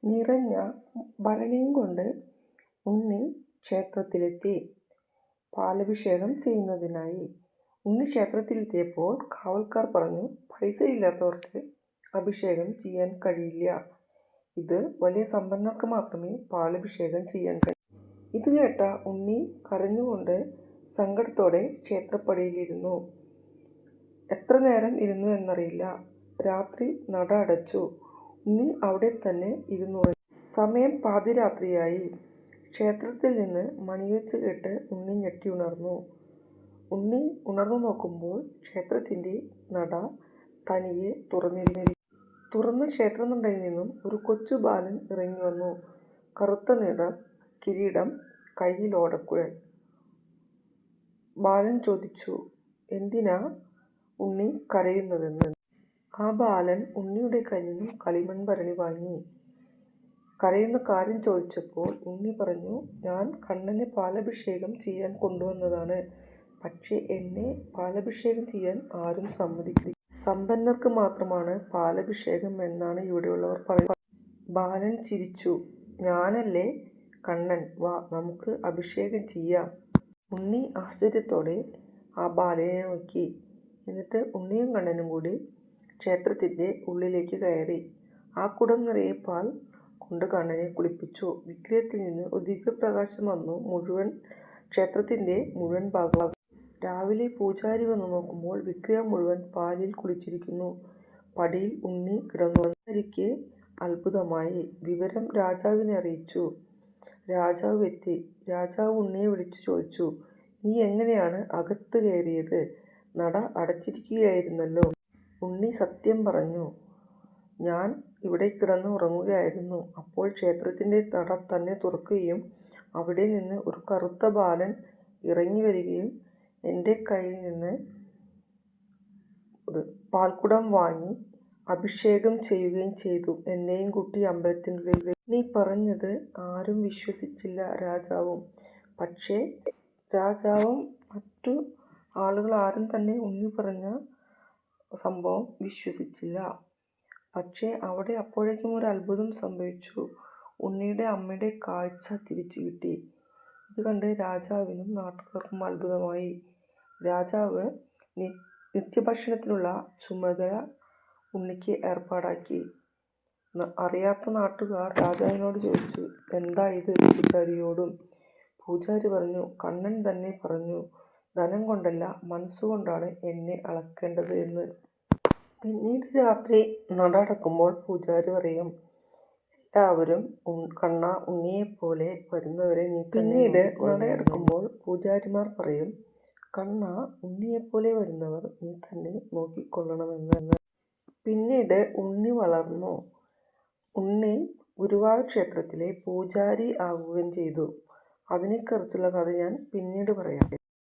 നിറഞ്ഞ ഭരണിയും കൊണ്ട് ഉണ്ണി ക്ഷേത്രത്തിലെത്തി പാലഭിഷേകം ചെയ്യുന്നതിനായി. ഉണ്ണി ക്ഷേത്രത്തിലെത്തിയപ്പോൾ കാവൽക്കാർ പറഞ്ഞു, പൈസയില്ലാത്തവർക്ക് അഭിഷേകം ചെയ്യാൻ കഴിയില്ല. ഇത് വലിയ സമ്പന്നർക്ക് മാത്രമേ പാലഭിഷേകം ചെയ്യാൻ കഴിയൂ. ഇത് കേട്ട ഉണ്ണി കരഞ്ഞുകൊണ്ട് സങ്കടത്തോടെ ക്ഷേത്രപ്പടിയിലിരുന്നു. എത്ര നേരം ഇരുന്നു എന്നറിയില്ല. രാത്രി നട അടച്ചു. ഉണ്ണി അവിടെ തന്നെ ഇരുന്നുറങ്ങി. സമയം പാതിരാത്രിയായി. ക്ഷേത്രത്തിൽ നിന്ന് മണിയൊച്ച കേട്ട് ഉണ്ണി ഞെട്ടിയുണർന്നു. ഉണ്ണി ഉണർന്നു നോക്കുമ്പോൾ ക്ഷേത്രത്തിന്റെ നട തനിയെ തുറന്നിരുന്നു. തുറന്ന ക്ഷേത്രനടയിൽ നിന്നും ഒരു കൊച്ചു ബാലൻ ഇറങ്ങി വന്നു. കറുത്ത നിറം, കിരീടം, കയ്യിൽ ഓടക്കുഴൽ. ബാലൻ ചോദിച്ചു, എന്തിനാ ഉണ്ണി കരയുന്നതെന്ന്. ആ ബാലൻ ഉണ്ണിയുടെ കയ്യിൽ നിന്നും കളിമൺ ഭരണി വാങ്ങി. കരയുന്ന കാര്യം ചോദിച്ചപ്പോൾ ഉണ്ണി പറഞ്ഞു, ഞാൻ കണ്ണനെ പാലഭിഷേകം ചെയ്യാൻ കൊണ്ടുവന്നതാണ്. പക്ഷേ എന്നെ പാലഭിഷേകം ചെയ്യാൻ ആരും സമ്മതിക്കില്ല. സമ്പന്നർക്ക് മാത്രമാണ് പാലഭിഷേകം എന്നാണ് ഇവിടെയുള്ളവർ പറയുന്നത്. ബാലൻ ചിരിച്ചു, ഞാനല്ലേ കണ്ണൻ, വാ നമുക്ക് അഭിഷേകം ചെയ്യാം. ഉണ്ണി ആശ്ചര്യത്തോടെ ആ ബാലനെ നോക്കി. എന്നിട്ട് ഉണ്ണിയും കണ്ണനും കൂടി ക്ഷേത്രത്തിന്റെ ഉള്ളിലേക്ക് കയറി. ആ കുടം നിറയെ പാൽ കൊണ്ട് കണ്ണനെ കുളിപ്പിച്ചു. വിഗ്രഹത്തിൽ നിന്ന് ഒരു ദിവ്യപ്രകാശം വന്നു ക്ഷേത്രത്തിന്റെ മുഴുവൻ ഭാഗം. രാവിലെ പൂജാരി വന്നു നോക്കുമ്പോൾ വിഗ്രഹം മുഴുവൻ പാലിൽ കുളിച്ചിരിക്കുന്നു. പടിയിൽ ഉണ്ണി കിടന്നു. പൂജാരിക്ക് അത്ഭുതമായി. വിവരം രാജാവിനെ അറിയിച്ചു. രാജാവ് എത്തി. രാജാവ് ഉണ്ണിയെ വിളിച്ചു ചോദിച്ചു, നീ എങ്ങനെയാണ് അകത്ത് കയറിയത്? നട അടച്ചിരിക്കുകയായിരുന്നല്ലോ. ഉണ്ണി സത്യം പറഞ്ഞു, ഞാൻ ഇവിടെ കിടന്ന് ഉറങ്ങുകയായിരുന്നു. അപ്പോൾ ക്ഷേത്രത്തിന്റെ നട തന്നെ തുറക്കുകയും അവിടെ നിന്ന് ഒരു കറുത്ത ബാലൻ ഇറങ്ങി വരികയും എൻ്റെ കയ്യിൽ നിന്ന് പാൽക്കുടം വാങ്ങി അഭിഷേകം ചെയ്യുകയും ചെയ്തു. എന്നെയും കൂട്ടി അമ്പലത്തിനുള്ളിൽ. നീ പറഞ്ഞത് ആരും വിശ്വസിച്ചില്ല. രാജാവും മറ്റു ആളുകൾ ആരും തന്നെ ഉണ്ണി പറഞ്ഞ സംഭവം വിശ്വസിച്ചില്ല. പക്ഷേ അവിടെ അപ്പോഴേക്കും ഒരു അത്ഭുതം സംഭവിച്ചു. ഉണ്ണിയുടെ അമ്മയുടെ കാഴ്ച തിരിച്ചു കിട്ടി. ഇത് കണ്ട് രാജാവിനും നാട്ടുകാർക്കും അത്ഭുതമായി. രാജാവ് നിത്യഭക്ഷണത്തിനുള്ള ചുമതല ഉണ്ണിക്ക് ഏർപ്പാടാക്കി. അറിയാത്ത നാട്ടുകാർ രാജാവിനോട് ചോദിച്ചു, എന്താ ഇത് പൂജാരിയോടും. പൂജാരി പറഞ്ഞു, കണ്ണൻ തന്നെ പറഞ്ഞു, ധനം കൊണ്ടല്ല മനസ്സുകൊണ്ടാണ് എന്നെ അളക്കേണ്ടത് എന്ന്. പിന്നീട് രാത്രി നട അടക്കുമ്പോൾ പൂജാരി പറയും, എല്ലാവരും കണ്ണ ഉണ്ണിയെപ്പോലെ വരുന്നവരെ നീ. പിന്നീട് നടയടക്കുമ്പോൾ പൂജാരിമാർ പറയും, കണ്ണ ഉണ്ണിയെപ്പോലെ വരുന്നവർ നീ തന്നെ നോക്കിക്കൊള്ളണമെന്ന്. പിന്നീട് ഉണ്ണി വളർന്നു. ഉണ്ണി ഗുരുവായൂർ ക്ഷേത്രത്തിലെ പൂജാരി ആകുകയും ചെയ്തു. അതിനെക്കുറിച്ചുള്ള കഥ ഞാൻ പിന്നീട് പറയാം.